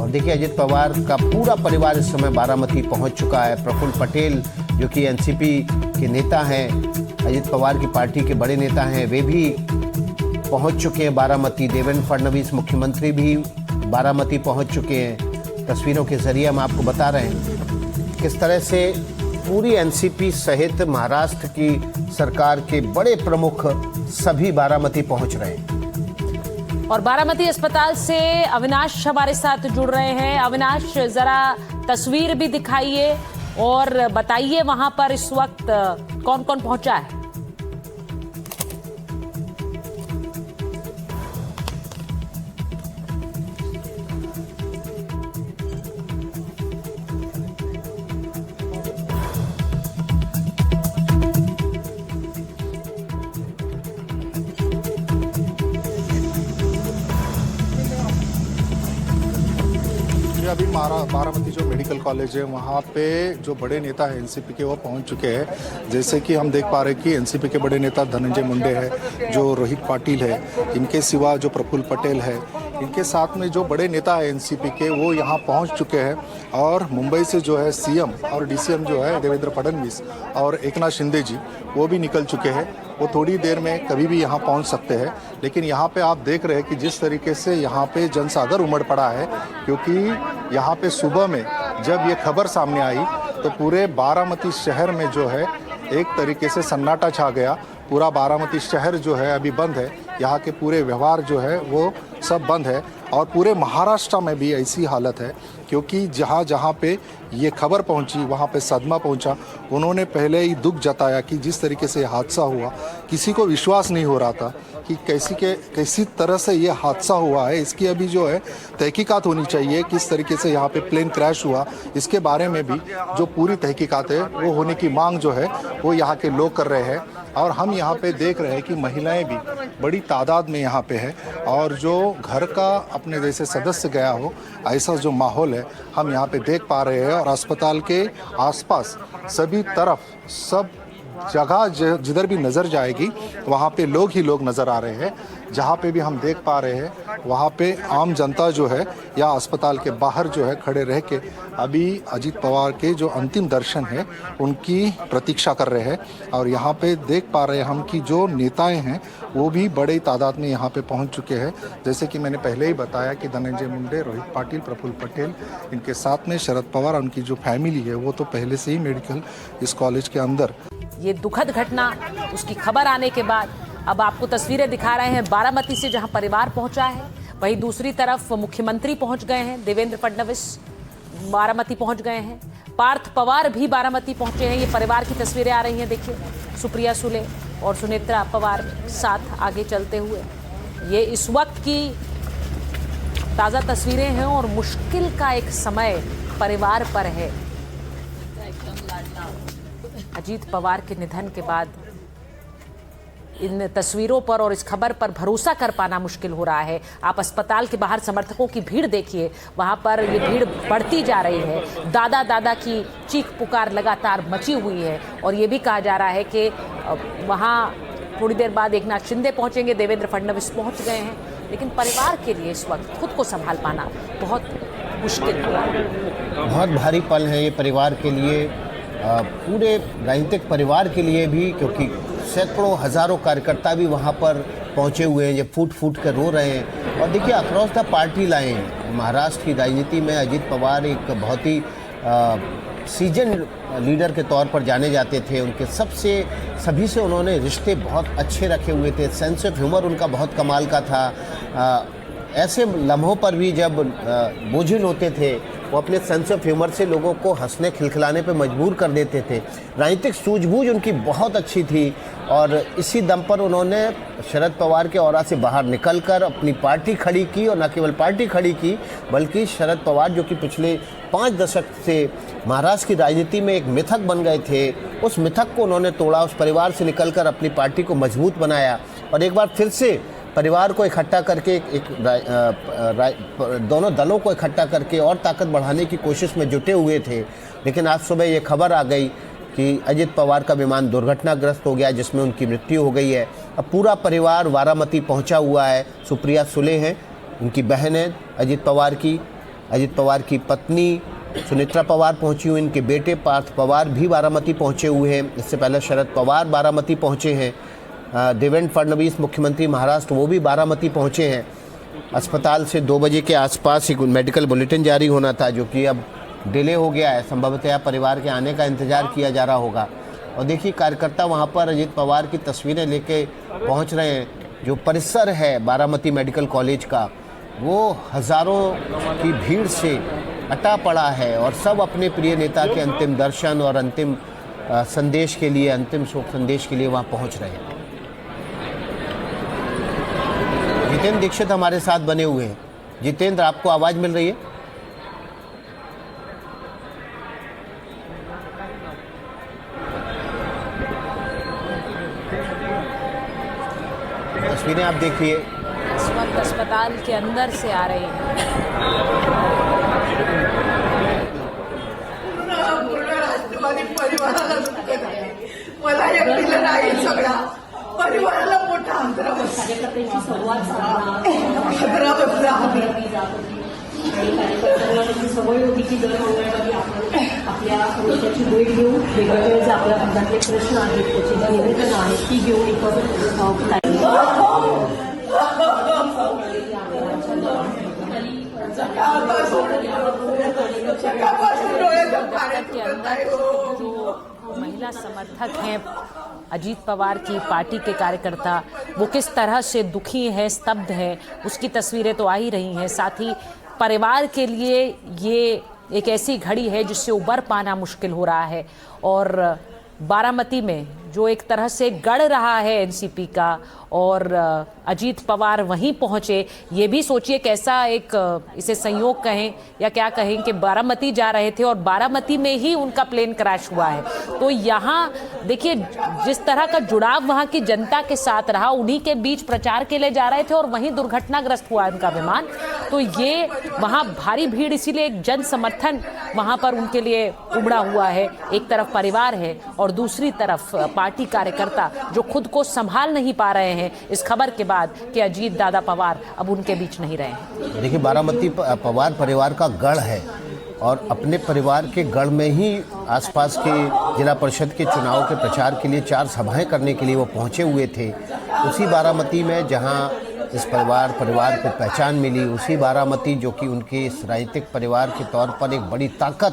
और देखिए अजित पवार का पूरा परिवार इस समय बारामती पहुंच चुका है। प्रफुल्ल पटेल जो कि एनसीपी के नेता हैं, अजित पवार की पार्टी के बड़े नेता हैं, वे भी पहुंच चुके हैं बारामती। देवेंद्र फडणवीस मुख्यमंत्री भी बारामती पहुंच चुके हैं। तस्वीरों के जरिए हम आपको बता रहे हैं किस तरह से पूरी एनसीपी सहित महाराष्ट्र की सरकार के बड़े प्रमुख सभी बारामती पहुंच रहे हैं। और बारामती अस्पताल से अविनाश हमारे साथ जुड़ रहे हैं। अविनाश, जरा तस्वीर भी दिखाइए और बताइए वहां पर इस वक्त कौन कौन पहुंचा है। अभी बारामती जो मेडिकल कॉलेज है वहाँ पे जो बड़े नेता हैं एनसीपी के वो पहुँच चुके हैं। जैसे कि हम देख पा रहे हैं कि एनसीपी के बड़े नेता धनंजय मुंडे है, जो रोहित पाटिल है, इनके सिवा जो प्रफुल्ल पटेल है, इनके साथ में जो बड़े नेता है एनसीपी के वो यहाँ पहुँच चुके हैं। और मुंबई से जो है सीएम और डीसीएम जो है देवेंद्र फडणवीस और एकनाथ शिंदे जी वो भी निकल चुके हैं। वो थोड़ी देर में कभी भी यहाँ पहुँच सकते हैं। लेकिन यहाँ पे आप देख रहे हैं कि जिस तरीके से यहाँ पे जनसागर उमड़ पड़ा है, क्योंकि यहाँ पे सुबह में जब ये खबर सामने आई तो पूरे बारामती शहर में जो है एक तरीके से सन्नाटा छा गया। पूरा बारामती शहर जो है अभी बंद है, यहाँ के पूरे व्यवहार जो है वो सब बंद है। और पूरे महाराष्ट्र में भी ऐसी हालत है, क्योंकि जहाँ जहाँ पे ये खबर पहुँची वहाँ पे सदमा पहुँचा। उन्होंने पहले ही दुख जताया कि जिस तरीके से हादसा हुआ, किसी को विश्वास नहीं हो रहा था कि कैसी तरह से ये हादसा हुआ है। इसकी अभी जो है तहकीकात होनी चाहिए, किस तरीके से यहाँ पे प्लेन क्रैश हुआ, इसके बारे में भी जो पूरी तहकीकात है वो होने की मांग जो है वो यहाँ के लोग कर रहे हैं। और हम यहाँ पे देख रहे हैं कि महिलाएं भी बड़ी तादाद में यहाँ पे है। और जो घर का अपने जैसे सदस्य गया हो ऐसा जो माहौल है हम यहाँ पे देख पा रहे हैं। और अस्पताल के आसपास सभी तरफ सब जगह जिधर भी नज़र जाएगी वहाँ पे लोग ही लोग नज़र आ रहे हैं। जहाँ पे भी हम देख पा रहे हैं वहाँ पे आम जनता जो है या अस्पताल के बाहर जो है खड़े रह के अभी अजित पवार के जो अंतिम दर्शन है उनकी प्रतीक्षा कर रहे हैं। और यहाँ पे देख पा रहे हैं हम कि जो नेताएं हैं वो भी बड़े तादाद में यहाँ पे पहुँच चुके हैं। जैसे कि मैंने पहले ही बताया कि धनंजय मुंडे, रोहित पाटिल, प्रफुल्ल पटेल, इनके साथ में शरद पवार, उनकी जो फैमिली है वो तो पहले से ही मेडिकल इस कॉलेज के अंदर। ये दुखद घटना, उसकी खबर आने के बाद अब आपको तस्वीरें दिखा रहे हैं बारामती से, जहां परिवार पहुंचा है। वहीं दूसरी तरफ मुख्यमंत्री पहुंच गए हैं, देवेंद्र फडणवीस बारामती पहुंच गए हैं, पार्थ पवार भी बारामती पहुंचे हैं। ये परिवार की तस्वीरें आ रही हैं, देखिए सुप्रिया सुले और सुनेत्रा पवार साथ आगे चलते हुए। ये इस वक्त की ताज़ा तस्वीरें हैं और मुश्किल का एक समय परिवार पर है। अजित पवार के निधन के बाद इन तस्वीरों पर और इस खबर पर भरोसा कर पाना मुश्किल हो रहा है। आप अस्पताल के बाहर समर्थकों की भीड़ देखिए, वहां पर ये भीड़ बढ़ती जा रही है। दादा दादा की चीख पुकार लगातार मची हुई है। और ये भी कहा जा रहा है कि वहां थोड़ी देर बाद एकनाथ शिंदे पहुंचेंगे, देवेंद्र फडणवीस पहुंच गए हैं। लेकिन परिवार के लिए इस वक्त खुद को संभाल पाना बहुत मुश्किल हुआ है। बहुत भारी पल है ये परिवार के लिए, पूरे राजनीतिक परिवार के लिए भी, क्योंकि सैकड़ों हज़ारों कार्यकर्ता भी वहाँ पर पहुँचे हुए हैं, ये फूट फूट कर रो रहे हैं। और देखिए across the party line Maharashtra की राजनीति में अजित पवार एक बहुत ही सीजन लीडर के तौर पर जाने जाते थे। उनके सभी से उन्होंने रिश्ते बहुत अच्छे रखे हुए थे। सेंस ऑफ ह्यूमर उनका बहुत कमाल का था। ऐसे लम्हों पर भी जब बोझिल होते थे वो अपने सेंस ऑफ ह्यूमर से लोगों को हंसने खिलखिलाने पे मजबूर कर देते थे। राजनीतिक सूझबूझ उनकी बहुत अच्छी थी। और इसी दम पर उन्होंने शरद पवार के औरा से बाहर निकलकर अपनी पार्टी खड़ी की। और न केवल पार्टी खड़ी की बल्कि शरद पवार जो कि पिछले 5 दशक से महाराष्ट्र की राजनीति में एक मिथक बन गए थे, उस मिथक को उन्होंने तोड़ा। उस परिवार से निकलकर अपनी पार्टी को मजबूत बनाया और एक बार फिर से परिवार को इकट्ठा करके दोनों दलों को इकट्ठा करके और ताकत बढ़ाने की कोशिश में जुटे हुए थे। लेकिन आज सुबह ये खबर आ गई कि अजित पवार का विमान दुर्घटनाग्रस्त हो गया, जिसमें उनकी मृत्यु हो गई है। अब पूरा परिवार बारामती पहुंचा हुआ है। सुप्रिया सुले हैं, उनकी बहन है अजित पवार की, अजित पवार की पत्नी सुनेत्रा पवार पहुंची हुई, इनके बेटे पार्थ पवार भी बारामती पहुंचे हुए हैं। इससे पहले शरद पवार बारामती पहुंचे हैं। देवेंद्र फडणवीस मुख्यमंत्री महाराष्ट्र वो भी बारामती पहुंचे हैं। अस्पताल से 2 बजे के आसपास एक मेडिकल बुलेटिन जारी होना था, जो कि अब डिले हो गया है। संभवतः परिवार के आने का इंतज़ार किया जा रहा होगा। और देखिए कार्यकर्ता वहाँ पर अजित पवार की तस्वीरें लेके पहुँच रहे हैं। जो परिसर है बारामती मेडिकल कॉलेज का, वो हज़ारों की भीड़ से अटा पड़ा है और सब अपने प्रिय नेता के अंतिम दर्शन और अंतिम संदेश के लिए, अंतिम शोक संदेश के लिए वहाँ पहुँच रहे हैं। जितेंद्र दीक्षित हमारे साथ बने हुए हैं। जितेंद्र, आपको आवाज़ मिल रही है? तस्वीरें आप देखिए, इस वक्त अस्पताल के अंदर से आ रही हैं। मला एकटीला नाही, सगळा परिवाराला मोठा आंतरा बसला. कार्यकर्त्यांशी संवाद साधला, आंतरा बसला. आणि कार्यकर्त्यांना त्याची सवय होती की दर मंगळवारी आपण आपल्या समस्याची भेट घेऊन वेगवेगळे जे आपल्या भागातले प्रश्न आहेत, त्याची जी निवेदनं आहेत ती घेऊन के अंदर जो महिला समर्थक हैं अजीत पवार की पार्टी के कार्यकर्ता, वो किस तरह से दुखी हैं, स्तब्ध हैं, उसकी तस्वीरें तो आ ही रही हैं। साथ ही परिवार के लिए ये एक ऐसी घड़ी है जिससे उबर पाना मुश्किल हो रहा है। और बारामती में जो एक तरह से गढ़ रहा है एनसीपी का, और अजीत पवार वहीं पहुंचे, ये भी सोचिए कैसा एक इसे संयोग कहें या क्या कहें कि बारामती जा रहे थे और बारामती में ही उनका प्लेन क्रैश हुआ है। तो यहाँ देखिए जिस तरह का जुड़ाव वहाँ की जनता के साथ रहा, उन्हीं के बीच प्रचार के लिए जा रहे थे और वहीं दुर्घटनाग्रस्त हुआ उनका विमान। तो ये वहाँ भारी भीड़, इसीलिए एक जन समर्थन वहाँ पर उनके लिए उमड़ा हुआ है। एक तरफ परिवार है और दूसरी तरफ पार्टी कार्यकर्ता जो खुद को संभाल नहीं पा रहे हैं इस खबर के बाद कि अजीत दादा पवार अब उनके बीच नहीं रहे हैं। देखिए बारामती पवार परिवार का गढ़ है और अपने परिवार के गढ़ में ही आसपास के जिला परिषद के चुनाव के प्रचार के लिए 4 सभाएं करने के लिए वो पहुंचे हुए थे। उसी बारामती में जहां इस परिवार को पहचान मिली, उसी बारामती जो कि उनके इस राजनीतिक परिवार के तौर पर एक बड़ी ताकत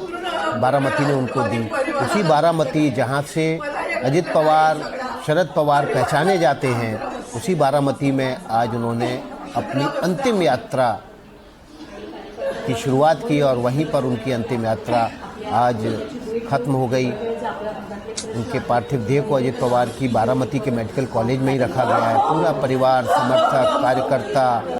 बारामती ने उनको दी, उसी बारामती जहां से अजित पवार, शरद पवार पहचाने जाते हैं, उसी बारामती में आज उन्होंने अपनी अंतिम यात्रा की शुरुआत की और वहीं पर उनकी अंतिम यात्रा आज ख़त्म हो गई। उनके पार्थिव देह को अजित पवार की बारामती के मेडिकल कॉलेज में ही रखा गया है। पूरा परिवार, समर्थक, कार्यकर्ता